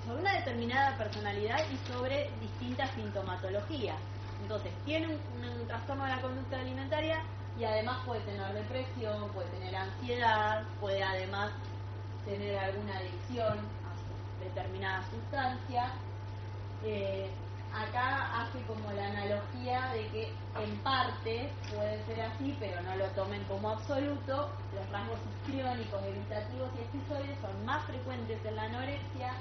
sobre una determinada personalidad y sobre distintas sintomatologías. Entonces, tiene un trastorno de la conducta alimentaria y además puede tener depresión, puede tener ansiedad, puede además tener alguna adicción a determinada sustancia. Acá hace como la analogía de que en parte puede ser así, pero no lo tomen como absoluto. Los rasgos histriónicos, evitativos y esquizoides son más frecuentes en la anorexia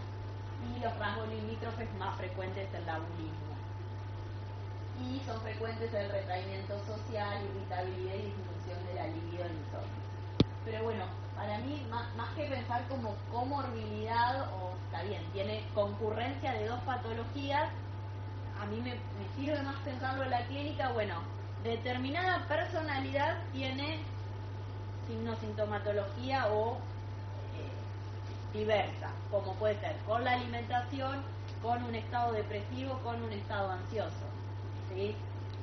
y los rasgos limítrofes más frecuentes en la bulimia. Y son frecuentes el retraimiento social, irritabilidad y disminución de la libido en insomnio. Pero bueno, para mí, más que pensar como comorbilidad, o está bien, tiene concurrencia de dos patologías, a mí me sirve más pensarlo en la clínica. Bueno, determinada personalidad tiene signo sintomatología o diversa, como puede ser con la alimentación, con un estado depresivo, con un estado ansioso, ¿sí?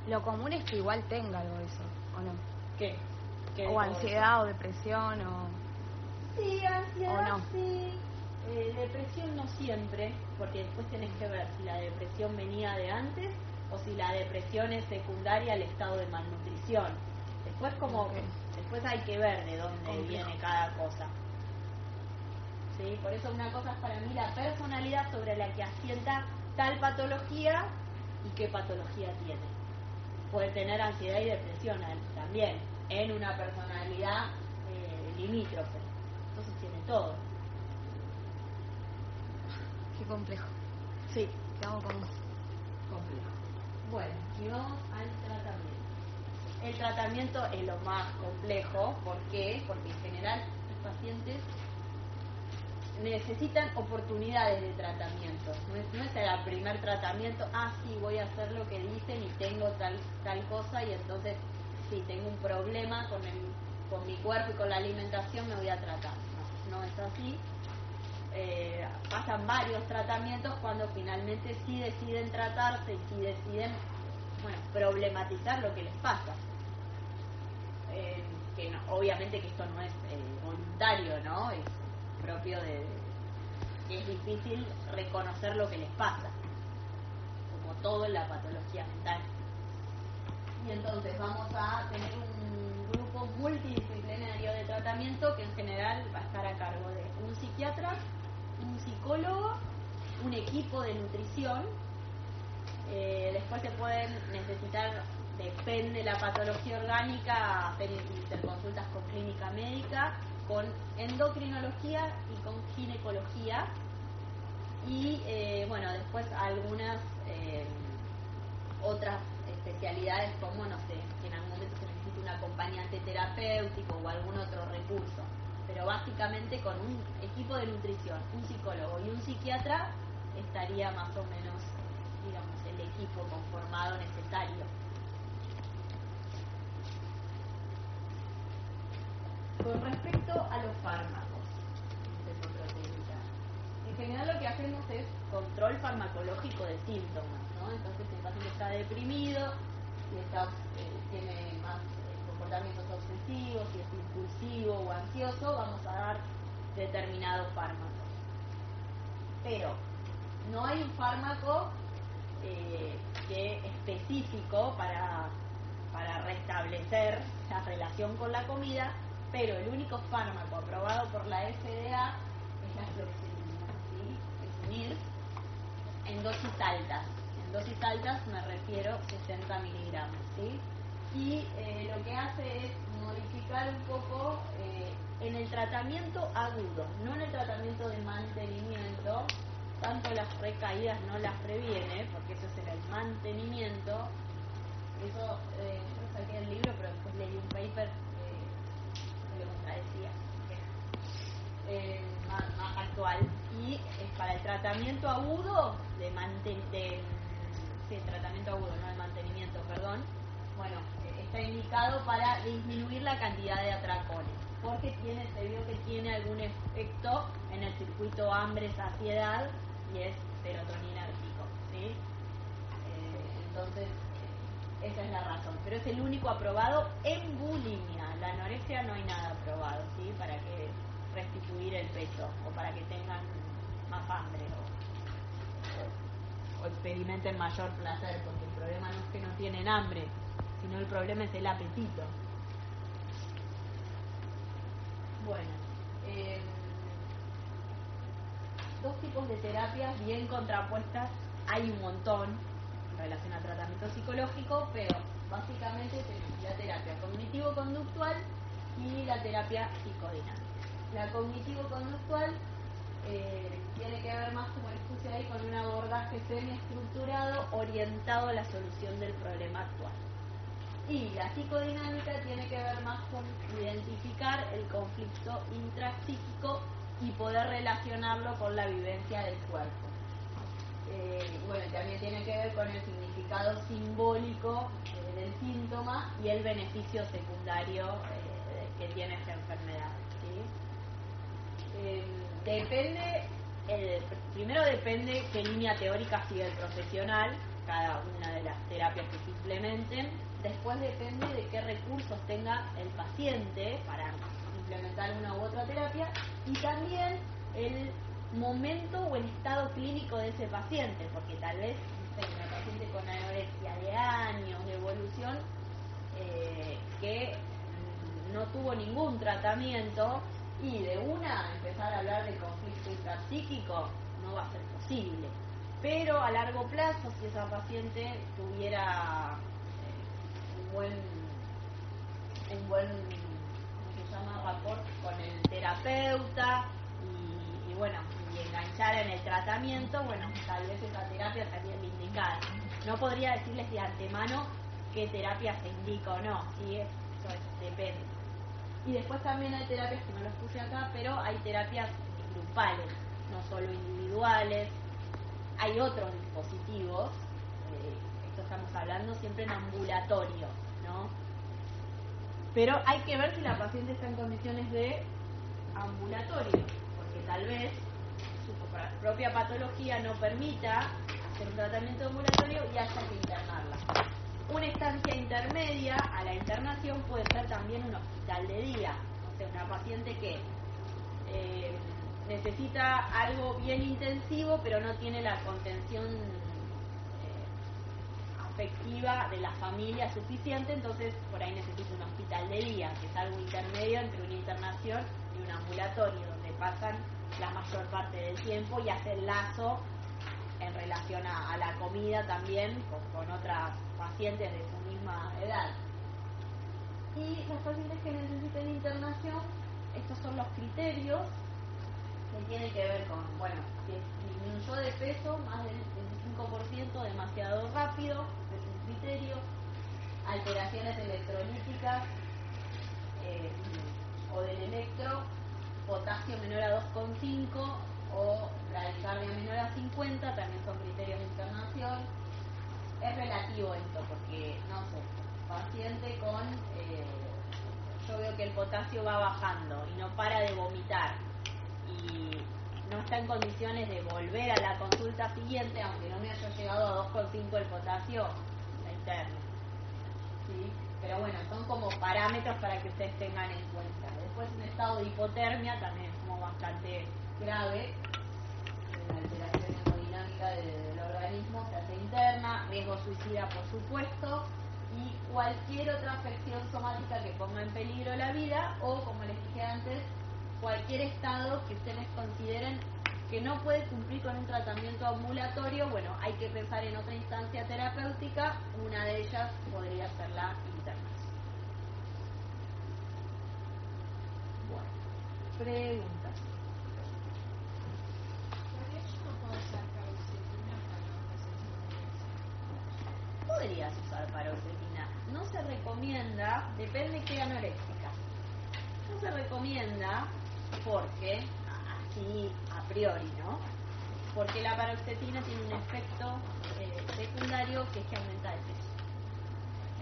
Lo común es que igual tenga algo de eso, ¿o no? ¿Qué o ansiedad o depresión o... Sí, ansiedad, ¿o no? sí. Depresión no siempre, porque después tenés que ver si la depresión venía de antes o si la depresión es secundaria al estado de malnutrición. Después después hay que ver de dónde viene cada cosa. ¿Sí? Por eso una cosa es para mí la personalidad sobre la que asienta tal patología y qué patología tiene. Puede tener ansiedad y depresión también en una personalidad limítrofe. Entonces tiene todo. Qué complejo. Sí. Quedamos con... Complejo. Bueno, y vamos al tratamiento. el tratamiento es lo más complejo. ¿Por qué? Porque en general los pacientes necesitan oportunidades de tratamiento. No es el primer tratamiento, sí, voy a hacer lo que dicen y tengo tal cosa, y entonces si tengo un problema con mi cuerpo y con la alimentación me voy a tratar. No es así. Pasan varios tratamientos cuando finalmente sí deciden tratarse y sí deciden problematizar lo que les pasa. Que no, obviamente que esto no es voluntario, ¿no? Es propio de que es difícil reconocer lo que les pasa, como todo en la patología mental. Y entonces vamos a tener un grupo multidisciplinario de tratamiento que en general va a estar a cargo de un psiquiatra, un psicólogo, un equipo de nutrición. Después se pueden necesitar, depende de la patología orgánica, hacer interconsultas con clínica médica, con endocrinología y con ginecología, y después algunas otras especialidades, como que en algún momento se necesita un acompañante terapéutico o algún otro recurso, pero básicamente con un equipo de nutrición, un psicólogo y un psiquiatra estaría más o menos, digamos, el equipo conformado necesario. Con respecto a los fármacos, en general lo que hacemos es control farmacológico de síntomas, ¿no? Entonces, si el paciente está deprimido, si tiene más comportamientos obsesivos, si es impulsivo o ansioso, vamos a dar determinados fármacos. Pero no hay un fármaco específico para restablecer la relación con la comida, pero el único fármaco aprobado por la FDA es la fluoxetina, ¿sí? Es unir en dosis altas. En dosis altas me refiero a 60 miligramos, ¿sí? Y lo que hace es modificar un poco en el tratamiento agudo, no en el tratamiento de mantenimiento. Tanto las recaídas no las previene, porque eso será el mantenimiento. Eso yo saqué el libro, pero después leí un paper que lo contradecía, más actual, y es para el tratamiento agudo tratamiento agudo, no el mantenimiento, perdón. Está indicado para disminuir la cantidad de atracones, porque se vio que tiene algún efecto en el circuito hambre-saciedad, y es serotoninérgico, ¿sí? Entonces, esa es la razón. Pero es el único aprobado en bulimia. La anorexia no hay nada aprobado, ¿sí? Para que restituir el peso, o para que tengan más hambre, o experimenten mayor placer, porque el problema no es que no tienen hambre, sino el problema es el apetito. Dos tipos de terapias bien contrapuestas, hay un montón en relación al tratamiento psicológico, pero básicamente tenemos la terapia cognitivo-conductual y la terapia psicodinámica. La cognitivo-conductual tiene que ver más, como les puse ahí, con un abordaje semiestructurado orientado a la solución del problema actual. Y la psicodinámica tiene que ver más con identificar el conflicto intrapsíquico y poder relacionarlo con la vivencia del cuerpo. También tiene que ver con el significado simbólico del síntoma y el beneficio secundario que tiene esta enfermedad, ¿sí? Primero depende qué línea teórica sigue el profesional, cada una de las terapias que se implementen. Después depende de qué recursos tenga el paciente para implementar una u otra terapia, y también el momento o el estado clínico de ese paciente, porque tal vez una paciente con anorexia de años de evolución que no tuvo ningún tratamiento, y de una empezar a hablar de conflicto intrapsíquico no va a ser posible. Pero a largo plazo, si esa paciente tuviera un buen ¿cómo se llama?, rapport con el terapeuta, y enganchar en el tratamiento, tal vez esa terapia estaría indicada. No podría decirles de antemano qué terapia se indica o no, ¿sí? Eso depende. Y después también hay terapias que no los puse acá, pero hay terapias grupales, no solo individuales. Hay otros dispositivos, esto estamos hablando siempre en ambulatorio, ¿no? Pero hay que ver si la paciente está en condiciones de ambulatorio, porque tal vez su propia patología no permita hacer un tratamiento ambulatorio y haya que internarla. Una estancia intermedia a la internación puede ser también un hospital de día, o sea, una paciente que necesita algo bien intensivo pero no tiene la contención afectiva de la familia suficiente, entonces por ahí necesita un hospital de día, que es algo intermedio entre una internación y un ambulatorio, donde pasan la mayor parte del tiempo y hacen lazo en relación a la comida también con otras pacientes de su misma edad. Y los pacientes que necesiten internación, estos son los criterios que tienen que ver con, bueno, si disminuyó de peso más del 25% demasiado rápido, es un criterio, alteraciones electrolíticas o del electro, potasio menor a 2,5 o bradicardia menor a 50, también son criterios de internación. Es relativo esto, porque, no sé, paciente con, yo veo que el potasio va bajando y no para de vomitar, y no está en condiciones de volver a la consulta siguiente, aunque no me haya llegado a 2,5 el potasio, la interno. ¿Sí? Pero bueno, son como parámetros para que ustedes tengan en cuenta. Después un estado de hipotermia también es como bastante grave, la alteración hemodinámica del organismo se hace interna, riesgo suicida por supuesto, y cualquier otra afección somática que ponga en peligro la vida, o como les dije antes, cualquier estado que ustedes consideren que no puede cumplir con un tratamiento ambulatorio. Bueno, hay que pensar en otra instancia terapéutica, una de ellas podría ser la internación. Bueno, preguntas. Podrías usar paroxetina. No se recomienda, depende qué anoréxica. No se recomienda porque, así a priori, ¿no? Porque la paroxetina tiene un efecto secundario, que es que aumenta el peso.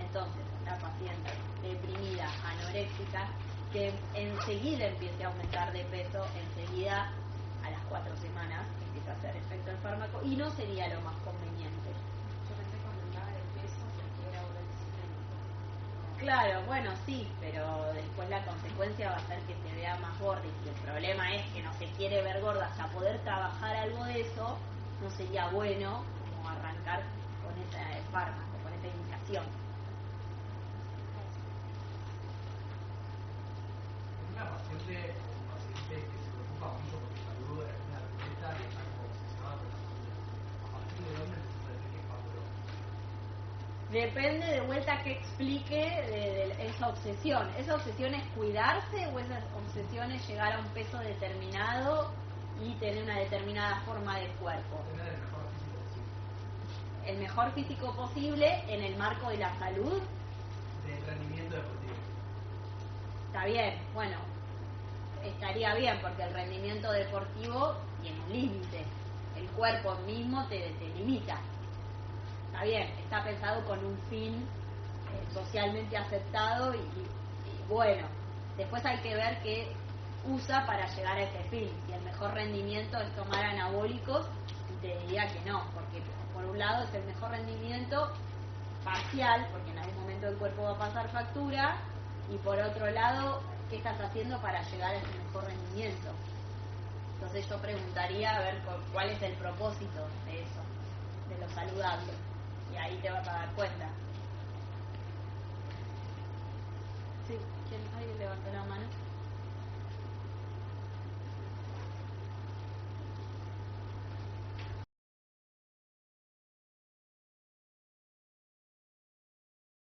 Entonces, la paciente deprimida, anoréxica, que enseguida empiece a aumentar de peso, enseguida a las 4 semanas empieza a hacer efecto el fármaco, y no sería lo más conveniente. Claro, bueno, sí, pero después la consecuencia va a ser que se vea más gorda, y si el problema es que no se quiere ver gorda, hasta poder trabajar algo de eso, no sería bueno como arrancar con ese fármaco, con esa indicación. Una paciente o un paciente que se preocupa mucho por su salud, es una atleta y está como obsesionada con la salud, ¿a partir de dónde necesita decir que es patológico? Depende de vuelta que explique de esa obsesión. ¿Esa obsesión es cuidarse o esa obsesión es llegar a un peso determinado y tener una determinada forma de cuerpo? Tener el mejor físico posible. El mejor físico posible en el marco de la salud. Del rendimiento deportivo. Está bien, bueno, estaría bien porque el rendimiento deportivo tiene un límite. El cuerpo mismo te limita. Está bien, está pensado con un fin socialmente aceptado y bueno, después hay que ver qué usa para llegar a ese fin. Si el mejor rendimiento es tomar anabólicos, y te diría que no, porque por un lado es el mejor rendimiento parcial, porque en algún momento el cuerpo va a pasar factura, y por otro lado, ¿qué estás haciendo para llegar a ese mejor rendimiento? Entonces yo preguntaría a ver cuál es el propósito de eso, de lo saludable. Y ahí te vas a dar cuenta. Sí, ¿alguien levantó la mano?